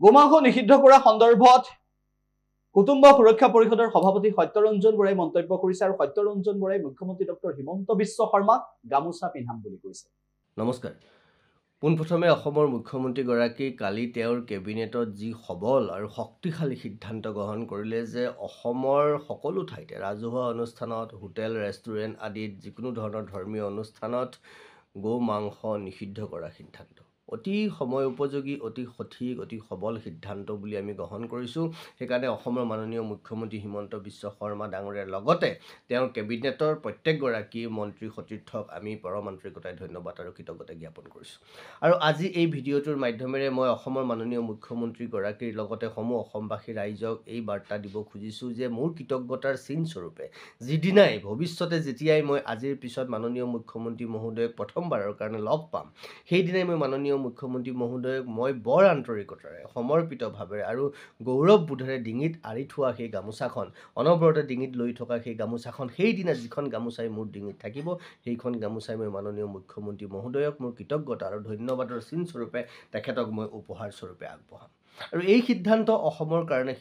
গোমাংস নিষিদ্ধ কৰা সন্দৰ্ভত কুটুম্ব সুৰক্ষা পৰিষদৰ সভাপতি সত্যৰঞ্জন বৰাই মন্তব্য কৰিছে আৰু সত্যৰঞ্জন বৰাই মুখ্যমন্ত্ৰী ডক্টৰ হিমন্ত বিশ্ব শৰ্মাক গামোচা পিন্ধাম বুলি কৈছে। নমস্কাৰ। পোনপ্ৰথমে অসমৰ মুখ্যমন্ত্ৰীগৰাকী কালি তেওঁৰ কেবিনেটত যি সবল আৰু শক্তিশালী সিদ্ধান্ত গ্ৰহণ কৰিলে যে অসমৰ সকলো ঠাইতে ৰাজহুৱা অনুষ্ঠানত, হোটেল, ৰেষ্টুৰেণ্ট আদিত যিকোনো ধৰণৰ ধৰ্মীয় অনুষ্ঠানত গো মাংস নিষিদ্ধ কৰা সিদ্ধান্ত অতি সময় উপযোগী, অতি সঠিক, অতি সবল সিদ্ধান্ত বুলি আমি গ্ৰহণ কৰিছোঁ। সেইকাৰণে অসমৰ মাননীয় মুখ্যমন্ত্ৰী হিমন্ত বিশ্ব শৰ্মা ডাঙৰীয়াৰ লগতে তেওঁৰ কেবিনেটৰ প্ৰত্যেকগৰাকী মন্ত্ৰী সতীৰ্থক আমি পৰম আন্তৰিকতাৰে ধন্যবাদ আৰু কৃতজ্ঞতা জ্ঞাপন কৰিছোঁ। আৰু আজি এই ভিডিঅ'টোৰ মাধ্যমেৰে মই অসমৰ মাননীয় মুখ্যমন্ত্ৰীগৰাকীৰ লগতে সমূহ অসমবাসী ৰাইজক এই বাৰ্তা দিব খুজিছোঁ যে মোৰ কৃতজ্ঞতাৰ চিনস্বৰূপে যিদিনাই ভৱিষ্যতে যেতিয়াই মই আজিৰ পিছত মাননীয় মুখ্যমন্ত্ৰী মহোদয়ক প্ৰথমবাৰৰ কাৰণে লগ পাম, সেইদিনাই মই মাননীয় মুখ্যমন্ত্ৰী মহোদয়ক মই বৰ আন্তৰিকতাৰে, সমৰ্পিতভাৱেৰে আৰু গৌৰৱবোধেৰে ডিঙিত আঁৰি থোৱা সেই গামোচাখন, অনবৰতে ডিঙিত লৈ থকা সেই গামোচাখন, সেইদিনা যিখন গামোচাই মোৰ ডিঙিত থাকিব, সেইখন গামোচাই মই মাননীয় মুখ্যমন্ত্ৰী মহোদয়ক মোৰ কৃতজ্ঞতা আৰু ধন্যবাদৰ চিনস্বৰূপে তেখেতক মই উপহাৰ স্বৰূপে আগবঢ়াম। আৰু এই সিদ্ধান্ত অসমৰ কাৰণে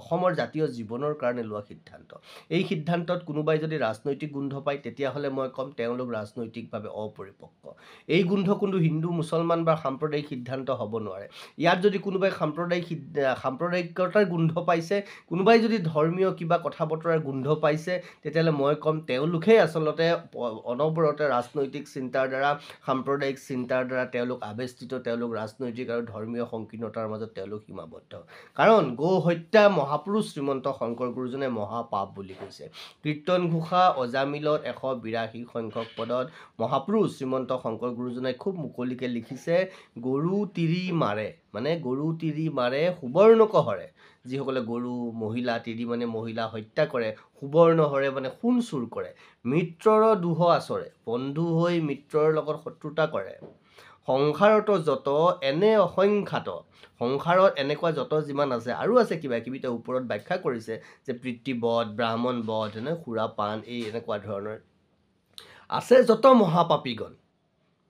অসমৰ জাতীয় জীৱনৰ কাৰণে লোৱা সিদ্ধান্ত। এই সিদ্ধান্তত কোনোবাই যদি ৰাজনৈতিক গোন্ধ পায় তেতিয়াহ'লে মই ক'ম তেওঁলোক ৰাজনৈতিকভাৱে অপৰিপক্ক। এই গোন্ধ কোনো হিন্দু, মুছলমান বা সাম্প্ৰদায়িক সিদ্ধান্ত হ'ব নোৱাৰে। ইয়াত যদি কোনোবাই সাম্প্ৰদায়িকতাৰ গোন্ধ পাইছে, কোনোবাই যদি ধৰ্মীয় কিবা কথা বতৰাৰ গোন্ধ পাইছে, তেতিয়াহ'লে মই ক'ম তেওঁলোকেই আচলতে অনবৰতে ৰাজনৈতিক চিন্তাৰ দ্বাৰা, সাম্প্ৰদায়িক চিন্তাৰ দ্বাৰা তেওঁলোক আৱেষ্টিত, তেওঁলোক ৰাজনৈতিক আৰু ধৰ্মীয় সংকীৰ্ণতাৰ মাজত তেওঁলোক সীমাবদ্ধ। কাৰণ গো হত্যা মহাপুৰুষ শ্ৰীমন্ত শংকৰ গুৰুজনে মহাপাপ বুলি কৈছে। কীৰ্তন ঘোষা অজামিলত 182 সংখ্যক পদত মহাপুৰুষ শ্ৰীমন্ত শংকৰ গুৰুজনে খুব মুকলিকৈ লিখিছে, গৰু তিৰি মাৰে, মানে গৰু তিৰি মাৰে সুবৰ্ণকহৰে। যিসকলে গৰু, মহিলা, তিৰি মানে মহিলা হত্যা কৰে, সুবৰ্ণহৰে মানে সোণ চুৰ কৰে, মিত্ৰৰ দুহ আচৰে, বন্ধু হৈ মিত্ৰৰ লগত শত্ৰুতা কৰে, সংসাৰত যত এনে অসংখ্যাত, সংসাৰত এনেকুৱা যত যিমান আছে, আৰু আছে কিবা কিবি, তেওঁ ওপৰত ব্যাখ্যা কৰিছে যে পিতৃবধ, ব্ৰাহ্মণ বধ, সুৰা পান, এই এনেকুৱা ধৰণৰ আছে যত মহাপাপীগণ,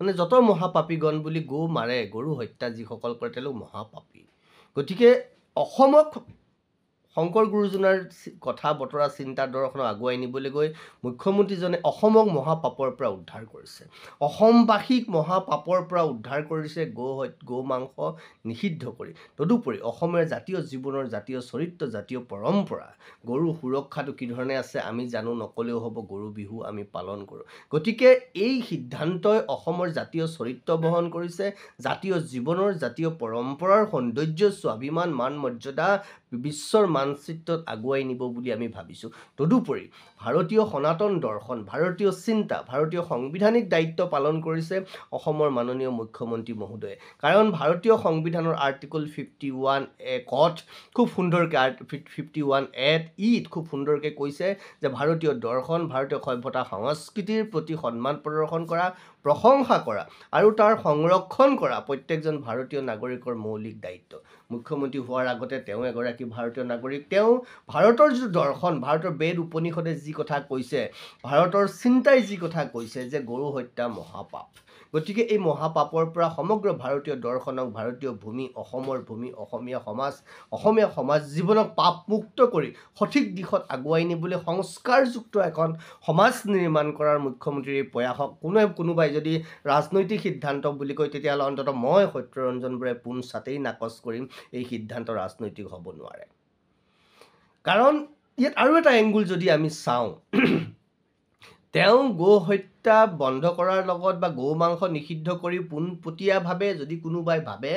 মানে যত মহাপাপীগণ বুলি গো মাৰে, গৰু হত্যা যিসকল কৰে তেওঁলোক মহাপাপী। গতিকে অসমক শংকৰ গুৰুজনাৰ কথা বতৰা চিন্তা দৰ্শনক আগুৱাই নিবলৈ গৈ মুখ্যমন্ত্ৰীজনে অসমক মহাপাপৰ পৰা উদ্ধাৰ কৰিছে, অসমবাসীক মহাপাপৰ পৰা উদ্ধাৰ কৰিছে গো মাংস নিষিদ্ধ কৰি। তদুপৰি অসমৰ জাতীয় জীৱনৰ, জাতীয় চৰিত্ৰ, জাতীয় পৰম্পৰা, গৰুৰ সুৰক্ষাটো কি ধৰণে আছে আমি জানো, নকলেও হ'ব, গৰু বিহু আমি পালন কৰোঁ। গতিকে এই সিদ্ধান্তই অসমৰ জাতীয় চৰিত্ৰ বহন কৰিছে, জাতীয় জীৱনৰ, জাতীয় পৰম্পৰাৰ সৌন্দৰ্য, স্বাভিমান, মান মৰ্যাদা বিশ্বৰ মানচিত্ৰত আগুৱাই নিব বুলি আমি ভাবিছোঁ। তদুপৰি ভাৰতীয় সনাতন দৰ্শন, ভাৰতীয় চিন্তা, ভাৰতীয় সাংবিধানিক দায়িত্ব পালন কৰিছে অসমৰ মাননীয় মুখ্যমন্ত্ৰী মহোদয়ে। কাৰণ ভাৰতীয় সংবিধানৰ আৰ্টিকল 51A কত খুব সুন্দৰকৈ 51A ইত খুব সুন্দৰকৈ কৈছে যে ভাৰতীয় দৰ্শন, ভাৰতীয় সভ্যতা সংস্কৃতিৰ প্ৰতি সন্মান প্ৰদৰ্শন কৰা, প্ৰশংসা কৰা আৰু তাৰ সংৰক্ষণ কৰা প্ৰত্যেকজন ভাৰতীয় নাগৰিকৰ মৌলিক দায়িত্ব। মুখ্যমন্ত্ৰী হোৱাৰ আগতে তেওঁ এগৰাকী ভাৰতীয় নাগৰিক। তেওঁ ভাৰতৰ যিটো দৰ্শন, ভাৰতৰ বেদ উপনিষদে যি কথা কৈছে, ভাৰতৰ চিন্তাই যি কথা কৈছে যে গৰু হত্যা মহাপাপ, গতিকে এই মহাপাপৰ পৰা সমগ্ৰ ভাৰতীয় দৰ্শনক, ভাৰতীয় ভূমি, অসমৰ ভূমি, অসমীয়া সমাজ জীৱনক পাপমুক্ত কৰি সঠিক দিশত আগুৱাই নিবলৈ সংস্কাৰযুক্ত এখন সমাজ নিৰ্মাণ কৰাৰ মুখ্যমন্ত্ৰীৰ এই প্ৰয়াসক কোনোবাই যদি ৰাজনৈতিক সিদ্ধান্ত বুলি কয়, তেতিয়াহ'লে অন্ততঃ মই সত্যৰঞ্জন বৰাই পোনছাটেই নাকচ কৰিম, এই সিদ্ধান্ত ৰাজনৈতিক হ'ব নোৱাৰে। কাৰণ ইয়াত আৰু এটা এংগুল যদি আমি চাওঁ, তেওঁ গো হত্যা বন্ধ কৰাৰ লগত বা গো মাংস নিষিদ্ধ কৰি পোনপটীয়াভাৱে যদি কোনোবাই ভাবে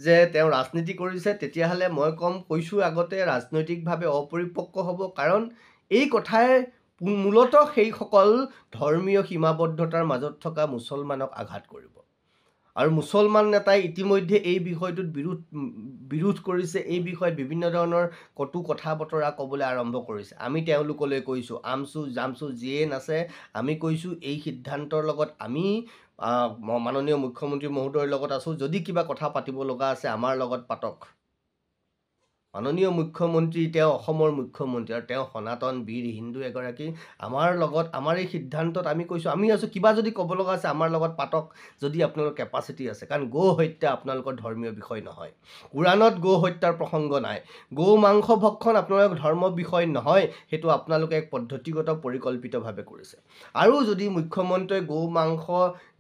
যে তেওঁ ৰাজনীতি কৰিছে, তেতিয়াহ'লে মই কৈছোঁ আগতে ৰাজনৈতিকভাৱে অপৰিপক্ক হ'ব। কাৰণ এই কথাই মূলতঃ সেইসকল ধৰ্মীয় সীমাবদ্ধতাৰ মাজত থকা মুছলমানক আঘাত কৰিব। আৰু মুছলমান নেতাই ইতিমধ্যে এই বিষয়টোত বিৰোধ কৰিছে, এই বিষয়ত বিভিন্ন ধৰণৰ কটু কথা বতৰা ক'বলৈ আৰম্ভ কৰিছে। আমি তেওঁলোকলৈ কৈছোঁ, আমচু জামচু যিয়ে নাছে, আমি কৈছোঁ এই সিদ্ধান্তৰ লগত আমি মাননীয় মুখ্যমন্ত্ৰী মহোদয়ৰ লগত আছোঁ। যদি কিবা কথা পাতিব লগা আছে আমাৰ লগত পাতক, মাননীয় মুখ্যমন্ত্ৰী তেওঁ অসমৰ মুখ্যমন্ত্ৰী আৰু তেওঁ সনাতন বীৰ হিন্দু এগৰাকী আমাৰ লগত আমাৰ এই সিদ্ধান্তত আমি কৈছোঁ আমি আছোঁ কিবা যদি ক'ব লগা আছে আমাৰ লগত পাতক যদি আপোনালোকৰ কেপাচিটি আছে কাৰণ গো হত্যা আপোনালোকৰ ধৰ্মীয় বিষয় নহয় কোৰাণত গো হত্যাৰ প্ৰসংগ নাই গো মাংস ভক্ষণ আপোনালোকৰ ধৰ্ম বিষয় নহয় সেইটো আপোনালোকে এক পদ্ধতিগত পৰিকল্পিতভাৱে কৰিছে আৰু যদি মুখ্যমন্ত্ৰীয়ে গো মাংস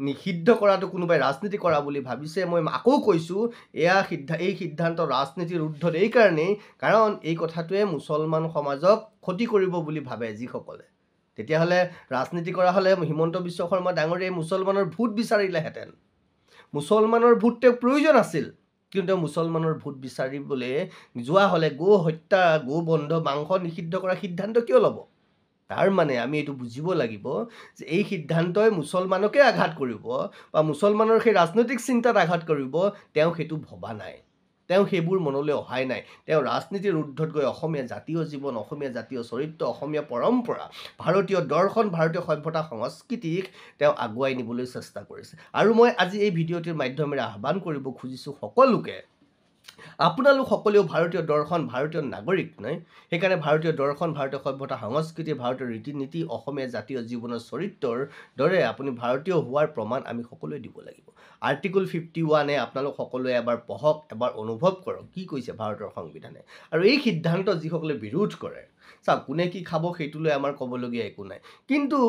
নিষিদ্ধ কৰাটো কোনোবাই ৰাজনীতি কৰা বুলি ভাবিছে মই আকৌ কৈছোঁ এই সিদ্ধান্ত ৰাজনীতিৰ ঊৰ্ধ্বত এইকাৰণেই কাৰণ এই কথাটোৱে মুছলমান সমাজক ক্ষতি কৰিব বুলি ভাবে যিসকলে তেতিয়াহ'লে ৰাজনীতি কৰা হ'লে হিমন্ত বিশ্ব শৰ্মা ডাঙৰীয়াই মুছলমানৰ ভোট বিচাৰিলেহেঁতেন মুছলমানৰ ভোট তেওঁক প্ৰয়োজন আছিল কিন্তু মুছলমানৰ ভোট বিচাৰিবলৈ যোৱা হ'লে গো হত্যা গো বন্ধ মাংস নিষিদ্ধ কৰা সিদ্ধান্ত কিয় ল'ব তাৰ মানে আমি এইটো বুজিব লাগিব যে এই সিদ্ধান্তই মুছলমানকে আঘাত কৰিব বা মুছলমানৰ সেই ৰাজনৈতিক চিন্তাত আঘাত কৰিব তেওঁ সেইটো ভবা নাই তেওঁ সেইবোৰ মনলৈ অহাই নাই তেওঁ ৰাজনীতিৰ ঊৰ্ধ্বত গৈ অসমীয়া জাতীয় জীৱন অসমীয়া জাতীয় চৰিত্ৰ অসমীয়া পৰম্পৰা ভাৰতীয় দৰ্শন ভাৰতীয় সভ্যতা সংস্কৃতিক তেওঁ আগুৱাই নিবলৈ চেষ্টা কৰিছে আৰু মই আজি এই ভিডিঅ'টিৰ মাধ্যমেৰে আহ্বান কৰিব খুজিছোঁ সকলোকে আপোনালোক সকলেও ভাৰতীয় দৰ্শন ভাৰতীয় নাগৰিক নহয় সেইকাৰণে ভাৰতীয় দৰ্শন ভাৰতীয় সভ্যতা সংস্কৃতি ভাৰতীয় ৰীতি নীতি অসমীয়া জাতীয় জীৱনৰ চৰিত্ৰৰ দৰে আপুনি ভাৰতীয় হোৱাৰ প্ৰমাণ আমি সকলোৱে দিব লাগিব আৰ্টিকল 51 আপোনালোক সকলোৱে এবাৰ পঢ়ক এবাৰ অনুভৱ কৰক কি কৈছে ভাৰতৰ সংবিধানে আৰু এই সিদ্ধান্ত যিসকলে বিৰোধ কৰে চাওক কোনে কি খাব সেইটোলৈ আমাৰ ক'বলগীয়া একো নাই কিন্তু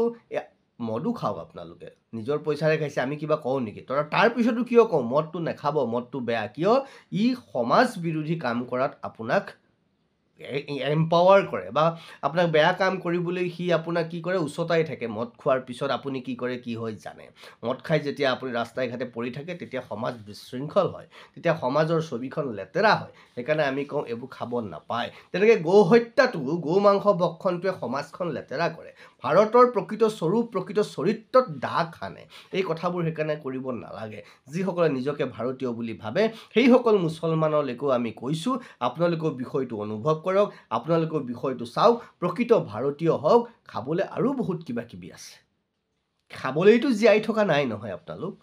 মদো খাওক আপোনালোকে নিজৰ পইচাৰে খাইছে আমি কিবা কওঁ নেকি তাৰ পিছতো কিয় কওঁ মদটো নাখাব মদটো বেয়া কিয় ই সমাজ বিৰোধী কাম কৰাত আপোনাক এম্পাৱাৰ কৰে বা আপোনাক বেয়া কাম কৰিবলৈ সি আপোনাক কি কৰে উচতাই থাকে মদ খোৱাৰ পিছত আপুনি কি কৰে কি হয় জানে মদ খাই যেতিয়া আপুনি ৰাস্তাই ঘাটে পৰি থাকে তেতিয়া সমাজ বিশৃংখল হয় তেতিয়া সমাজৰ ছবিখন লেতেৰা হয় সেইকাৰণে আমি কওঁ এইবোৰ খাব নাপায় তেনেকৈ গো হত্যাটো গো মাংস ভক্ষণটোৱে সমাজখন লেতেৰা কৰে ভাৰতৰ প্ৰকৃত স্বৰূপ প্ৰকৃত চৰিত্ৰত দাগ সানে এই কথাবোৰ সেইকাৰণে কৰিব নালাগে যিসকলে নিজকে ভাৰতীয় বুলি ভাবে সেইসকল মুছলমানলৈকেও আমি কৈছোঁ আপোনালোকৰ বিষয়টো অনুভৱ কৰক আপোনালোকৰ বিষয়টো চাওক প্ৰকৃত ভাৰতীয় হওক খাবলৈ আৰু বহুত কিবা কিবি আছে খাবলৈতো জীয়াই থকা নাই নহয় আপোনালোক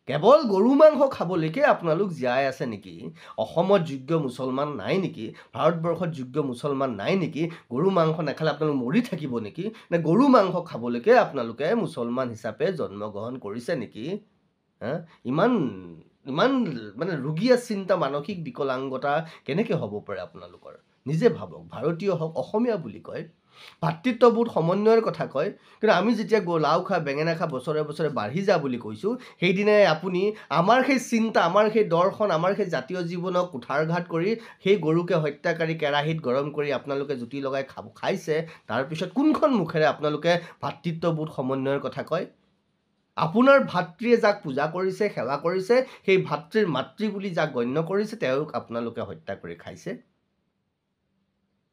কেৱল গৰু মাংস খাবলৈকে আপোনালোক জীয়াই আছে নেকি অসমত যোগ্য মুছলমান নাই নেকি ভাৰতবৰ্ষত যোগ্য মুছলমান নাই নেকি গৰু মাংস নাখালে আপোনালোক মৰি থাকিব নেকি নে গৰু মাংস খাবলৈকে আপোনালোকে মুছলমান হিচাপে জন্মগ্ৰহণ কৰিছে নেকি ইমান মানে ৰোগীয়া চিন্তা মানসিক বিকলাংগতা কেনেকৈ হ'ব পাৰে আপোনালোকৰ নিজে ভাবক ভাৰতীয় হওক অসমীয়া বুলি কয় ভাতৃত্ববোধ সমন্বয়ৰ কথা কয় কিন্তু আমি যেতিয়া লাও খা বেঙেনা খা বছৰে বছৰে বাঢ়ি যা বুলি কৈছোঁ সেইদিনাই আপুনি আমাৰ সেই চিন্তা আমাৰ সেই দৰ্শন আমাৰ সেই জাতীয় জীৱনক কুঠাৰঘাত কৰি সেই গৰুকে হত্যাকাৰী কেৰাহীত গৰম কৰি আপোনালোকে জুতি লগাই খাইছে তাৰপিছত কোনখন মুখেৰে আপোনালোকে ভাতৃত্ববোধ সমন্বয়ৰ কথা কয় আপোনাৰ ভাতৃয়ে যাক পূজা কৰিছে সেৱা কৰিছে সেই ভাতৃৰ মাতৃ বুলি যাক গণ্য কৰিছে তেওঁক আপোনালোকে হত্যা কৰি খাইছে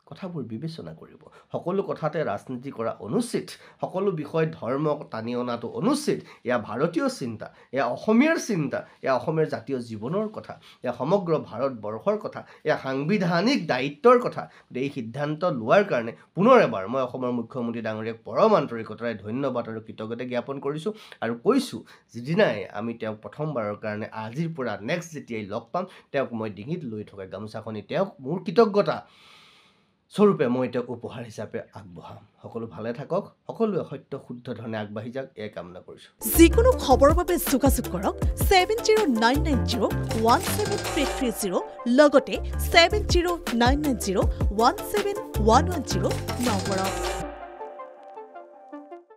কথাবোৰ বিবেচনা কৰিব সকলো কথাতে ৰাজনীতি কৰা অনুচিত সকলো বিষয় ধৰ্ম টানি অনাটো অনুচিত এয়া ভাৰতীয় চিন্তা এয়া অসমীয়াৰ চিন্তা এয়া অসমীয়াৰ জাতীয় জীৱনৰ কথা এয়া সমগ্ৰ ভাৰতবৰ্ষৰ কথা এয়া সাংবিধানিক দায়িত্বৰ কথা এই সিদ্ধান্ত লোৱাৰ কাৰণে পুনৰ এবাৰ মই অসমৰ মুখ্যমন্ত্ৰী ডাঙৰীয়াক পৰম আন্তৰিকতাৰে ধন্যবাদ আৰু কৃতজ্ঞতা জ্ঞাপন কৰিছোঁ আৰু কৈছোঁ যিদিনাই আমি তেওঁক প্ৰথমবাৰৰ কাৰণে আজিৰ পৰা নেক্সট যেতিয়াই লগ পাম তেওঁক মই ডিঙিত লৈ থকা গামোচাখনি তেওঁক মোৰ কৃতজ্ঞতা স্বৰূপে মই তেওঁক উপহাৰ হিচাপে আগবঢ়াম সকলো ভালে থাকক সকলোৱে সত্য শুদ্ধ ধৰণে আগবাঢ়ি যাওক এই কামনা কৰিছোঁ যিকোনো খবৰৰ বাবে যোগাযোগ কৰক 7099017330 লগতে 7099017110 নম্বৰত